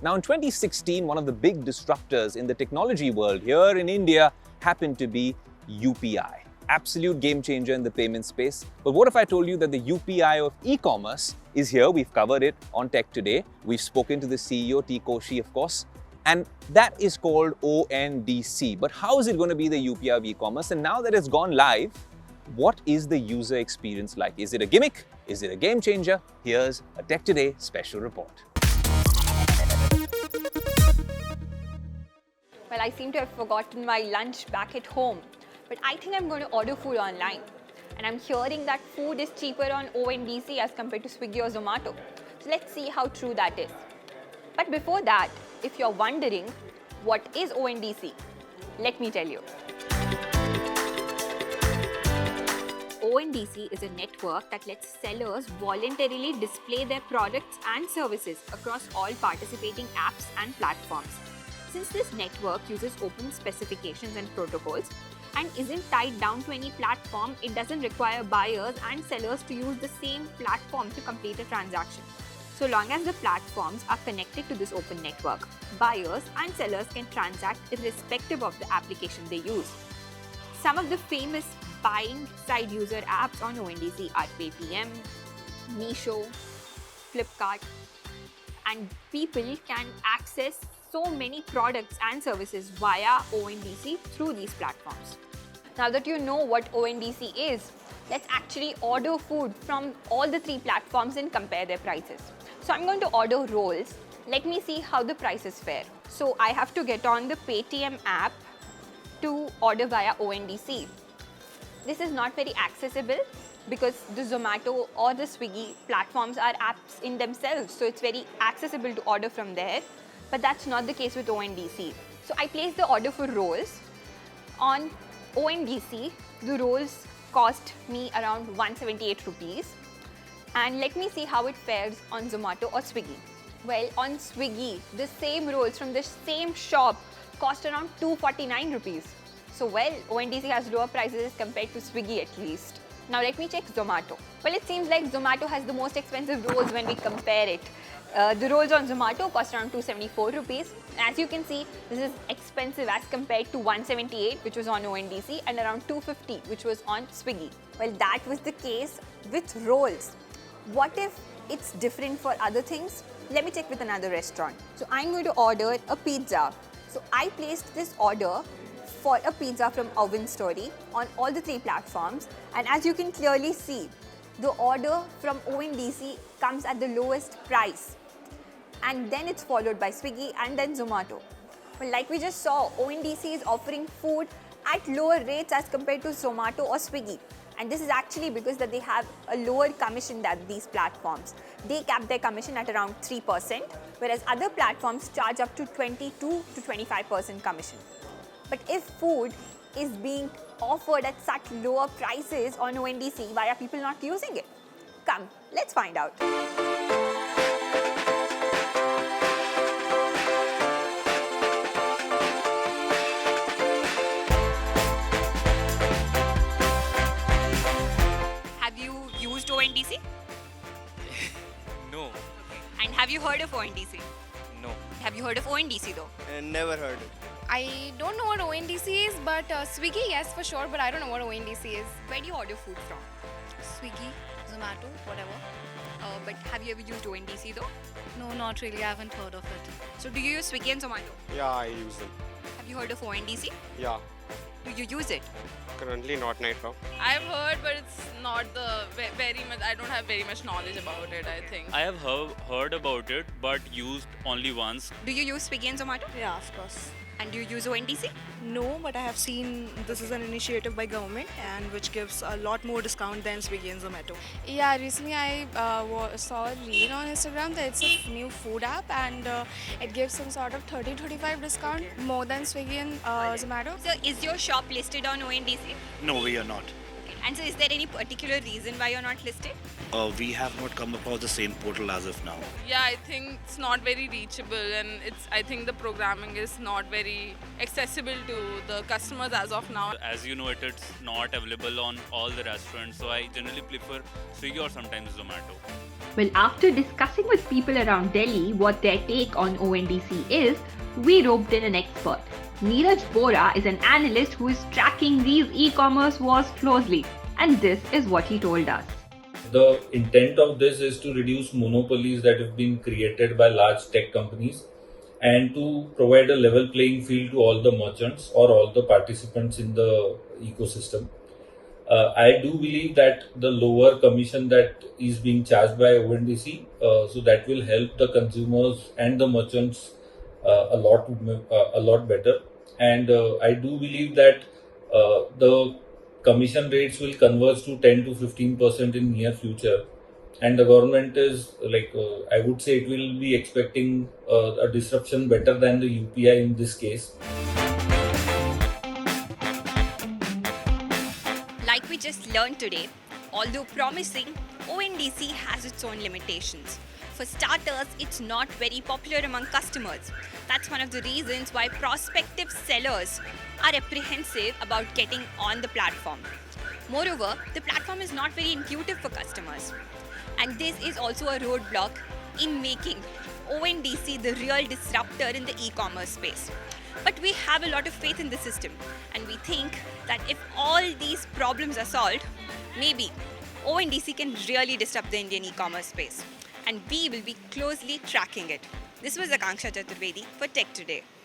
Now, in 2016, one of the big disruptors in the technology world here in India happened to be UPI. Absolute game changer in the payment space. But what if I told you that the UPI of e-commerce is here? We've covered it on Tech Today. We've spoken to the CEO, T. Koshi, of course. And that is called ONDC. But how is it going to be the UPI of e-commerce? And now that it's gone live, what is the user experience like? Is it a gimmick? Is it a game changer? Here's a Tech Today special report. Well, I seem to have forgotten my lunch back at home, but I think I'm going to order food online. And I'm hearing that food is cheaper on ONDC as compared to Swiggy or Zomato. So let's see how true that is. But before that, if you're wondering, what is ONDC? Let me tell you. ONDC is a network that lets sellers voluntarily display their products and services across all participating apps and platforms. Since this network uses open specifications and protocols and isn't tied down to any platform, it doesn't require buyers and sellers to use the same platform to complete a transaction. So long as the platforms are connected to this open network, buyers and sellers can transact irrespective of the application they use. Some of the famous buying side user apps on ONDC are Paytm, Meesho, Flipkart, and people can access so many products and services via ONDC through these platforms. Now that you know what ONDC is, let's actually order food from all the three platforms and compare their prices. So I'm going to order rolls. Let me see how the prices fare. So I have to get on the Paytm app to order via ONDC. This is not very accessible because the Zomato or the Swiggy platforms are apps in themselves, so it's very accessible to order from there. But that's not the case with ONDC. So I placed the order for rolls. On ONDC, the rolls cost me around 178 rupees. And let me see how it fares on Zomato or Swiggy. Well, on Swiggy, the same rolls from the same shop cost around 249 rupees. So well, ONDC has lower prices as compared to Swiggy at least. Now let me check Zomato. Well, it seems like Zomato has the most expensive rolls when we compare it. The rolls on Zomato cost around 274 rupees. As you can see, this is expensive as compared to 178, which was on ONDC, and around 250, which was on Swiggy. Well, that was the case with rolls. What if it's different for other things? Let me check with another restaurant. So I'm going to order a pizza. So I placed this order for a pizza from Oven Story on all the three platforms. And as you can clearly see, the order from ONDC comes at the lowest price. And then it's followed by Swiggy and then Zomato. Well, like we just saw, ONDC is offering food at lower rates as compared to Zomato or Swiggy. And this is actually because that they have a lower commission than these platforms. They cap their commission at around 3%, whereas other platforms charge up to 22 to 25% commission. But if food is being offered at such lower prices on ONDC, why are people not using it? Come, let's find out. Have you used ONDC? No. And have you heard of ONDC? No. Have you heard of ONDC though? Never heard it. I don't know what ONDC is, but Swiggy, yes, for sure, but I don't know what ONDC is. Where do you order food from? Swiggy, Zomato, whatever. But have you ever used ONDC though? No, not really. I haven't heard of it. So do you use Swiggy and Zomato? Yeah, I use them. Have you heard of ONDC? Yeah, Do you use it? currently not right now. I've heard, but it's not the very much. I don't have very much knowledge about it. I think. I have heard about it, but used only once. Do you use Swiggy and Zomato? Yeah, of course. And do you use ONDC? No, but I have seen this is an initiative by government and which gives a lot more discount than Swiggy and Zomato. Yeah, recently I saw a reel on Instagram that it's a new food app and it gives some sort of 30-35 discount more than Swiggy and Zomato. So is your shop listed on ONDC? No, we are not. Okay. And so is there any particular reason why you're not listed? We have not come across the same portal as of now. Yeah, I think it's not very reachable, and I think the programming is not very accessible to the customers as of now. As you know, it's not available on all the restaurants, so I generally prefer Swiggy or sometimes Zomato. Well, after discussing with people around Delhi what their take on ONDC is, we roped in an expert. Neeraj Bora is an analyst who is tracking these e-commerce wars closely, and this is what he told us. The intent of this is to reduce monopolies that have been created by large tech companies and to provide a level playing field to all the merchants or all the participants in the ecosystem. I do believe that the lower commission that is being charged by ONDC, so that will help the consumers and the merchants a lot better. And I do believe that the commission rates will converge to 10 to 15% in near future. And the government is I would say it will be expecting a disruption better than the UPI in this case. Like we just learned today, although promising, ONDC has its own limitations. For starters, it's not very popular among customers. That's one of the reasons why prospective sellers are apprehensive about getting on the platform. Moreover, the platform is not very intuitive for customers. And this is also a roadblock in making ONDC the real disruptor in the e-commerce space. But we have a lot of faith in the system, and we think that if all these problems are solved, maybe ONDC can really disrupt the Indian e-commerce space. And we will be closely tracking it. This was Akanksha Chaturvedi for Tech Today.